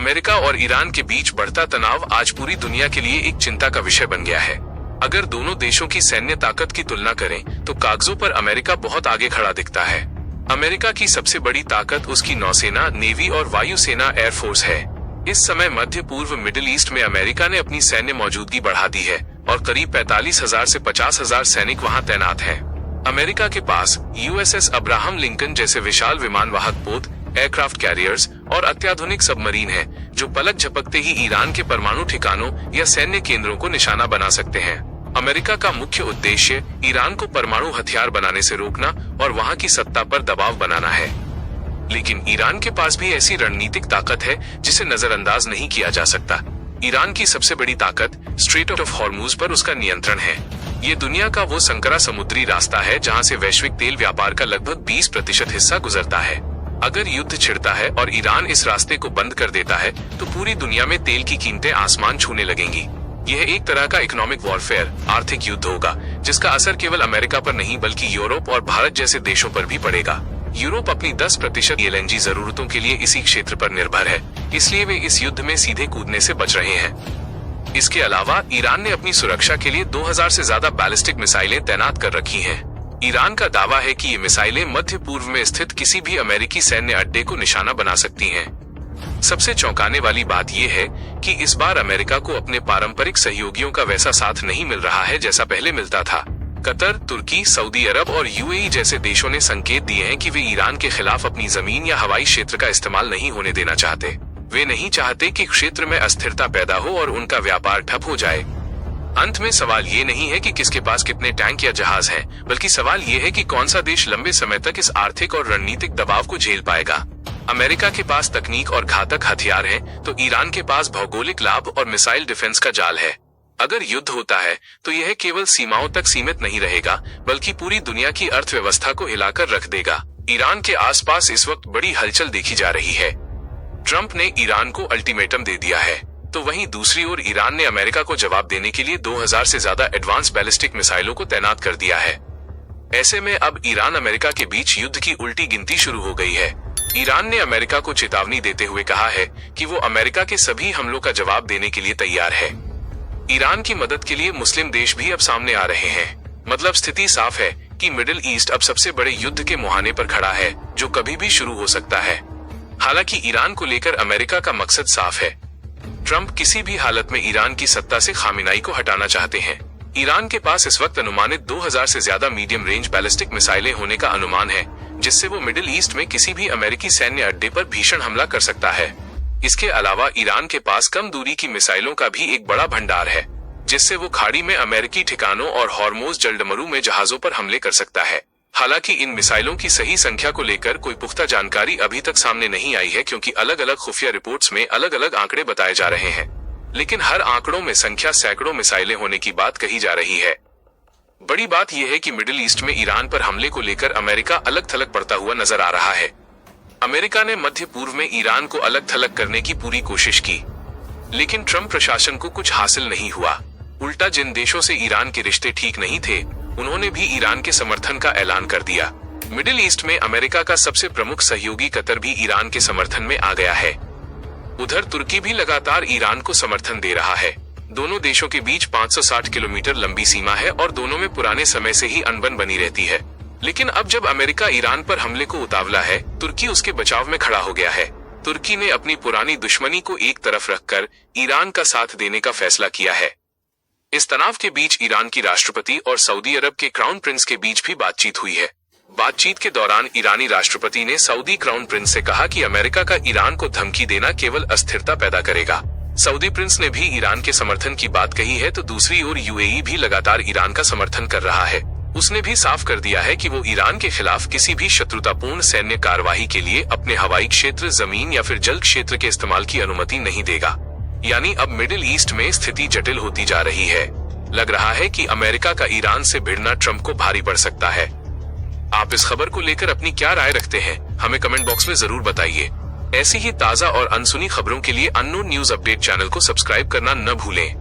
America और Iran के बीच बढ़ता तनाव आज पूरी दुनिया के लिए एक चिंता का विषय बन गया है। अगर दोनों देशों की सैन्य ताकत की तुलना करें तो कागजों पर अमेरिका बहुत आगे खड़ा दिखता है। अमेरिका की सबसे बड़ी ताकत उसकी नौसेना, नेवी और वायुसेना एयरफोर्स है। इस समय मध्य पूर्व मिडिल ईस्ट में अमेरिका ने अपनी सैन्य मौजूदगी बढ़ा दी है और करीब 45,000 से 50,000 सैनिक वहां तैनात हैं। अमेरिका के पास USS अब्राहम लिंकन जैसे विशाल विमान वाहक पोत, एयरक्राफ्ट कैरियर्स और अत्याधुनिक सबमरीन हैं, जो पलक झपकते ही ईरान के परमाणु ठिकानों या सैन्य केंद्रों को निशाना बना सकते हैं। अमेरिका का मुख्य उद्देश्य ईरान को परमाणु हथियार बनाने से रोकना और वहां की सत्ता पर दबाव बनाना है। लेकिन ईरान के पास भी ऐसी रणनीतिक ताकत है जिसे नजरअंदाज नहीं किया जा सकता। ईरान की सबसे बड़ी ताकत स्ट्रेट ऑफ हॉर्मुज पर उसका नियंत्रण है। ये दुनिया का वो संकरा समुद्री रास्ता है जहां से वैश्विक तेल व्यापार का लगभग 20% हिस्सा गुजरता है। अगर युद्ध छिड़ता है और ईरान इस रास्ते को बंद कर देता है तो पूरी दुनिया में तेल की कीमतें आसमान छूने लगेंगी। यह एक तरह का इकोनॉमिक वॉरफेयर, आर्थिक युद्ध होगा, जिसका असर केवल अमेरिका पर नहीं बल्कि यूरोप और भारत जैसे देशों पर भी पड़ेगा। यूरोप अपनी 10% LNG जरूरतों के लिए इसी क्षेत्र पर निर्भर है, इसलिए वे इस युद्ध में सीधे कूदने से बच रहे हैं। इसके अलावा ईरान ने अपनी सुरक्षा के लिए 2000 से ज्यादा बैलिस्टिक मिसाइलें तैनात कर रखी हैं। ईरान का दावा है कि ये मिसाइलें मध्य पूर्व में स्थित किसी भी अमेरिकी सैन्य अड्डे को निशाना बना सकती हैं। सबसे चौंकाने वाली बात यह है कि इस बार अमेरिका को अपने पारंपरिक सहयोगियों का वैसा साथ नहीं मिल रहा है जैसा पहले मिलता था। कतर, तुर्की, सऊदी अरब और UAE जैसे देशों ने संकेत दिए हैं कि वे ईरान के खिलाफ अपनी जमीन या हवाई क्षेत्र का इस्तेमाल नहीं होने देना चाहते। वे नहीं चाहते कि क्षेत्र में अस्थिरता पैदा हो और उनका व्यापार ठप हो जाए। अंत में सवाल ये नहीं है कि किसके पास कितने टैंक या जहाज हैं, बल्कि सवाल ये है कि कौन सा देश लंबे समय तक इस आर्थिक और रणनीतिक दबाव को झेल पाएगा। अमेरिका के पास तकनीक और घातक हथियार हैं, तो ईरान के पास भौगोलिक लाभ और मिसाइल डिफेंस का जाल है। अगर युद्ध होता है तो यह केवल सीमाओं तक सीमित नहीं रहेगा, बल्कि पूरी दुनिया की अर्थव्यवस्था को हिलाकर रख देगा। ईरान के आसपास इस वक्त बड़ी हलचल देखी जा रही है। ट्रंप ने ईरान को अल्टीमेटम दे दिया है, तो वहीं दूसरी ओर ईरान ने अमेरिका को जवाब देने के लिए 2000 से ज्यादा एडवांस बैलिस्टिक मिसाइलों को तैनात कर दिया है। ऐसे में अब ईरान अमेरिका के बीच युद्ध की उल्टी गिनती शुरू हो गई है। ईरान ने अमेरिका को चेतावनी देते हुए कहा है कि वो अमेरिका के सभी हमलों का जवाब देने के लिए तैयार है। ईरान की मदद के लिए मुस्लिम देश भी अब सामने आ रहे हैं। मतलब स्थिति साफ है कि मिडिल ईस्ट अब सबसे बड़े युद्ध के मुहाने पर खड़ा है, जो कभी भी शुरू हो सकता है। हालांकि ईरान को लेकर अमेरिका का मकसद साफ है। ट्रंप किसी भी हालत में ईरान की सत्ता से खामिनाई को हटाना चाहते हैं। ईरान के पास इस वक्त अनुमानित 2000 से ज्यादा मीडियम रेंज बैलिस्टिक मिसाइलें होने का अनुमान है, जिससे वो मिडिल ईस्ट में किसी भी अमेरिकी सैन्य अड्डे पर भीषण हमला कर सकता है। इसके अलावा ईरान के पास कम दूरी की मिसाइलों का भी एक बड़ा भंडार है, जिससे वो खाड़ी में अमेरिकी ठिकानों और हॉर्मोज जलडमरू में जहाजों पर हमले कर सकता है। हालांकि इन मिसाइलों की सही संख्या को लेकर कोई पुख्ता जानकारी अभी तक सामने नहीं आई है, क्योंकि अलग अलग खुफिया रिपोर्ट्स में अलग अलग आंकड़े बताए जा रहे हैं। लेकिन हर आंकड़ों में संख्या सैकड़ों मिसाइलें होने की बात कही जा रही है। बड़ी बात यह है कि मिडिल ईस्ट में ईरान पर हमले को लेकर अमेरिका अलग थलग पड़ता हुआ नजर आ रहा है। अमेरिका ने मध्य पूर्व में ईरान को अलग थलग करने की पूरी कोशिश की, लेकिन ट्रंप प्रशासन को कुछ हासिल नहीं हुआ। उल्टा जिन देशों से ईरान के रिश्ते ठीक नहीं थे, उन्होंने भी ईरान के समर्थन का ऐलान कर दिया। मिडिल ईस्ट में अमेरिका का सबसे प्रमुख सहयोगी कतर भी ईरान के समर्थन में आ गया है। उधर तुर्की भी लगातार ईरान को समर्थन दे रहा है। दोनों देशों के बीच 560 किलोमीटर लंबी सीमा है और दोनों में पुराने समय से ही अनबन बनी रहती है। लेकिन अब जब अमेरिका ईरान पर हमले को उतावला है, तुर्की उसके बचाव में खड़ा हो गया है। तुर्की ने अपनी पुरानी दुश्मनी को एक तरफ रखकर ईरान का साथ देने का फैसला किया है। इस तनाव के बीच ईरान की राष्ट्रपति और सऊदी अरब के क्राउन प्रिंस के बीच भी बातचीत हुई है। बातचीत के दौरान ईरानी राष्ट्रपति ने सऊदी क्राउन प्रिंस से कहा कि अमेरिका का ईरान को धमकी देना केवल अस्थिरता पैदा करेगा। सऊदी प्रिंस ने भी ईरान के समर्थन की बात कही है, तो दूसरी ओर UAE भी लगातार ईरान का समर्थन कर रहा है। उसने भी साफ कर दिया है कि वो ईरान के खिलाफ किसी भी शत्रुतापूर्ण सैन्य कार्यवाही के लिए अपने हवाई क्षेत्र, जमीन या फिर जल क्षेत्र के इस्तेमाल की अनुमति नहीं देगा। यानी अब मिडिल ईस्ट में स्थिति जटिल होती जा रही है। लग रहा है कि अमेरिका का ईरान से भिड़ना ट्रंप को भारी पड़ सकता है। आप इस खबर को लेकर अपनी क्या राय रखते हैं, हमें कमेंट बॉक्स में जरूर बताइए। ऐसी ही ताजा और अनसुनी खबरों के लिए अननोन न्यूज अपडेट चैनल को सब्सक्राइब करना न भूलें।